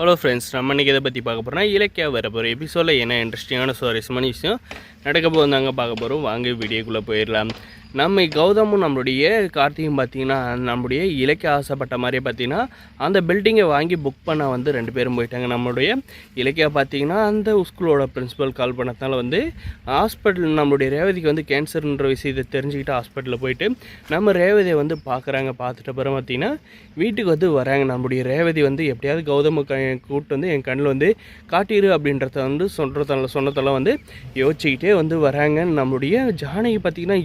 Hello friends, நம்ம இன்றைக்கி இதை பற்றி பார்க்க போகிறோம்னா இலக்கியா வர போகிற எபிசோடில் என்ன இன்ட்ரெஸ்டிங்கான சுவாரஸ்யமான விஷயம் நடக்க போகிறாங்க பார்க்க போகிறோம். வாங்க வீடியோக்குள்ளே போயிடலாம். நம்ம கௌதமும் நம்மளுடைய கார்த்தியும் பார்த்திங்கன்னா நம்மளுடைய இலக்கிய ஆசைப்பட்ட மாதிரியே பார்த்திங்கன்னா அந்த பில்டிங்கை வாங்கி புக் பண்ண வந்து 2 பேரும் போயிட்டாங்க. நம்மளுடைய இலக்கியா பார்த்திங்கன்னா அந்த ஸ்கூலோட பிரின்ஸிபல் கால் பண்ணதுனால வந்து ஹாஸ்பிட்டல் நம்மளுடைய ரேவதிக்கு வந்து கேன்சர்ன்ற விஷயத்தை தெரிஞ்சுக்கிட்டு ஹாஸ்பிட்டலில் போயிட்டு நம்ம ரேவதியை வந்து பார்க்குறாங்க. பார்த்துட்ட பிறகு பார்த்திங்கன்னா வீட்டுக்கு வந்து வராங்க. நம்மளுடைய ரேவதி வந்து எப்படியாவது கௌதம கூப்பிட்டு வந்து என் கண்ணில் வந்து காட்டிடு அப்படின்றத வந்து சொன்னதெல்லாம் வந்து யோசிச்சுக்கிட்டே வந்து வராங்க. நம்மளுடைய ஜானகி பார்த்திங்கன்னா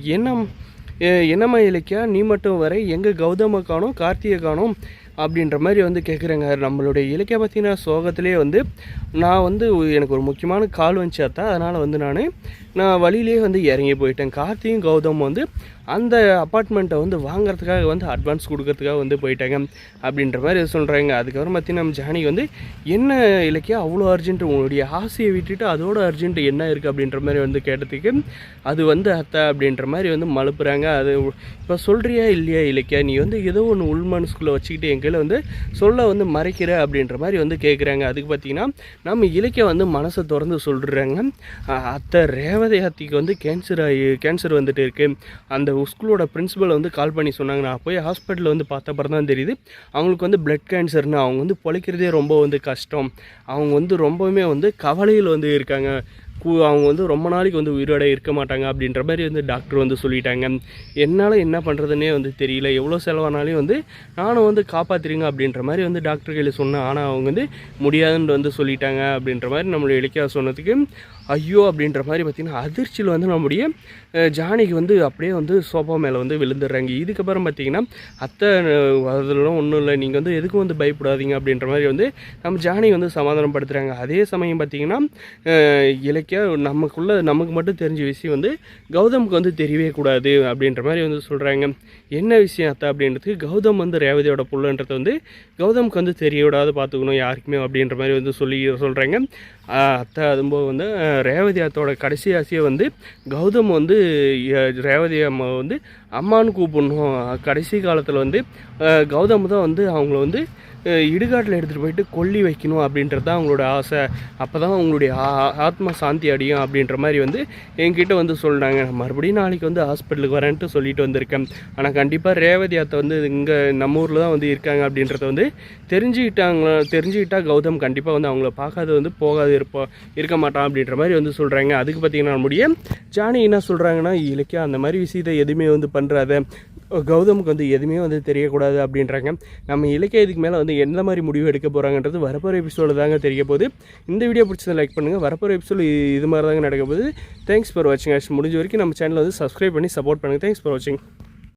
என்னம்மா இலக்கியா நீ மட்டும் வர, எங்கே கௌதம காணும் கார்த்திகை காணும் அப்படின்ற மாதிரி வந்து கேட்குறேங்க. நம்மளுடைய இலக்கியா பார்த்திங்கன்னா சோகத்திலே வந்து நான் வந்து எனக்கு ஒரு முக்கியமான கால் வந்துச்சாத்தா, அதனால் வந்து நான் வழியிலே வந்து இறங்கி போயிட்டேன். கார்த்தியும் கௌதம் வந்து அந்த அப்பார்ட்மெண்ட்டை வந்து வாங்குறதுக்காக வந்து அட்வான்ஸ் கொடுக்கறதுக்காக வந்து போயிட்டாங்க அப்படின்ற மாதிரி சொல்கிறாங்க. அதுக்கப்புறம் பார்த்திங்கன்னா நம்ம ஜானகி வந்து என்ன இலக்கியா அவ்வளோ அர்ஜென்ட்டு, உங்களுடைய ஆசையை விட்டுட்டு அதோட அர்ஜென்ட்டு என்ன இருக்குது அப்படின்ற மாதிரி வந்து கேட்டதுக்கு அது வந்து அத்தை அப்படின்ற மாதிரி வந்து மழுப்புறாங்க. அது இப்போ சொல்கிறியா இல்லையா இலக்கியா, நீ வந்து ஏதோ ஒன்று உள் மனசுக்குள்ளே வச்சுக்கிட்டு என் கையில் வந்து சொல்ல வந்து மறைக்கிற அப்படின்ற மாதிரி வந்து கேட்குறாங்க. அதுக்கு பார்த்திங்கன்னா நம்ம இலக்கியா வந்து மனசை திறந்து சொல்கிறாங்க. அத்தை ரேவதி அத்திக்கு வந்து கேன்சர் வந்துட்டு இருக்குது. அந்த ஸ்கூலோட பிரின்சிபல் வந்து கால் பண்ணி சொன்னாங்க. நான் போய் ஹாஸ்பிட்டலில் வந்து பார்த்தப்பறம் தான் தெரியுது அவங்களுக்கு வந்து பிளட் கேன்சர்னு. அவங்க வந்து பொழைக்கிறதே ரொம்ப வந்து கஷ்டம். அவங்க வந்து ரொம்பவுமே வந்து கவலையில் வந்து இருக்காங்க. அவங்க வந்து ரொம்ப நாளைக்கு வந்து உயிரோட இருக்க மாட்டாங்க அப்படின்ற மாதிரி வந்து டாக்டர் வந்து சொல்லிட்டாங்க. என்னால் என்ன பண்ணுறதுன்னே வந்து தெரியல, எவ்வளோ செலவானாலையும் வந்து நானும் வந்து காப்பாற்றுறீங்க அப்படின்ற மாதிரி வந்து டாக்டர் கையில் சொன்னேன். ஆனால் அவங்க வந்து முடியாதுன்னு வந்து சொல்லிட்டாங்க அப்படின்ற மாதிரி நம்மளுடைய இலக்கியா சொன்னதுக்கு ஐயோ அப்படின்ற மாதிரி பார்த்திங்கன்னா அதிர்ச்சியில் வந்து நம்முடைய ஜானகி வந்து அப்படியே வந்து சோஃபா மேலே வந்து விழுந்துடுறாங்க. இதுக்கப்புறம் பார்த்திங்கன்னா அத்தை அதெல்லாம் ஒன்றும் இல்லை, நீங்கள் வந்து எதுக்கும் வந்து பயப்படாதீங்க அப்படின்ற மாதிரி வந்து நம்ம ஜானகி வந்து சமாதானப்படுத்துகிறாங்க. அதே சமயம் பார்த்திங்கன்னா இலக்கியா நமக்கு மட்டும் தெரிஞ்ச விஷயம் வந்து கௌதமுக்கு வந்து தெரியவே கூடாது அப்படின்ற மாதிரி வந்து சொல்கிறாங்க. என்ன விஷயம் அத்தை அப்படின்றதுக்கு கௌதம் வந்து ரேவதியோட புள்ளன்றது வந்து கௌதமுக்கு வந்து தெரிய விடாது பார்த்துக்கணும் யாருக்குமே அப்படின்ற மாதிரி வந்து சொல்கிறாங்க. அத்தை அதும்போது வந்து ரேவதி அத்தோட கடைசி ஆசையை வந்து கௌதம் வந்து ரேவதி அம்மா வந்து அம்மானு கூப்பிடணும். கடைசி காலத்தில் வந்து கௌதம் தான் வந்து அவங்கள வந்து இடுகாட்டில் எடுத்துகிட்டு போயிட்டு கொல்லி வைக்கணும் அப்படின்றது தான் அவங்களோட ஆசை. அப்போ தான் அவங்களுடைய ஆத்மா சாந்தி அடையும் அப்படின்ற மாதிரி வந்து என்கிட்ட வந்து சொல்கிறாங்க. மறுபடியும் நாளைக்கு வந்து ஹாஸ்பிட்டலுக்கு வரேன்ட்டு சொல்லிட்டு வந்திருக்கேன். ஆனால் கண்டிப்பாக ரேவதி அத்தை வந்து இங்கே நம்ம ஊரில் தான் வந்து இருக்காங்க அப்படின்றத வந்து தெரிஞ்சுக்கிட்டா கௌதம் கண்டிப்பாக வந்து அவங்கள பார்க்காது வந்து போகாது இருக்க மாட்டான் அப்படின்ற மாதிரி வந்து சொல்கிறாங்க. அதுக்கு பார்த்திங்கன்னா நம்முடைய ஜானி என்ன சொல்கிறாங்கன்னா இலக்கியா அந்த மாதிரி விஷயத்தை எதுவுமே வந்து பண்ணுறாத, கௌதமுக்கு வந்து எதுவுமே வந்து தெரியக்கூடாது அப்படின்றாங்க. நம்ம இலக்கிய இதுக்கு மேலே வந்து எந்த மாதிரி முடிவு எடுக்க போகிறாங்கன்றது வரப்போகிற எபிசோடு தாங்க தெரிய போகுது. இந்த வீடியோ பிடிச்சதை லைக் பண்ணுங்கள். வரப்போகிற எபிசோடு இது மாதிரி தாங்க நடக்க போகுது. தேங்க்ஸ் ஃபார் வாட்சிங். முடிஞ்ச வரைக்கும் நம்ம சேனலை வந்து சப்ஸ்கிரைப் பண்ணி சப்போர்ட் பண்ணுங்கள். தேங்க்ஸ் ஃபார் வாட்சிங்.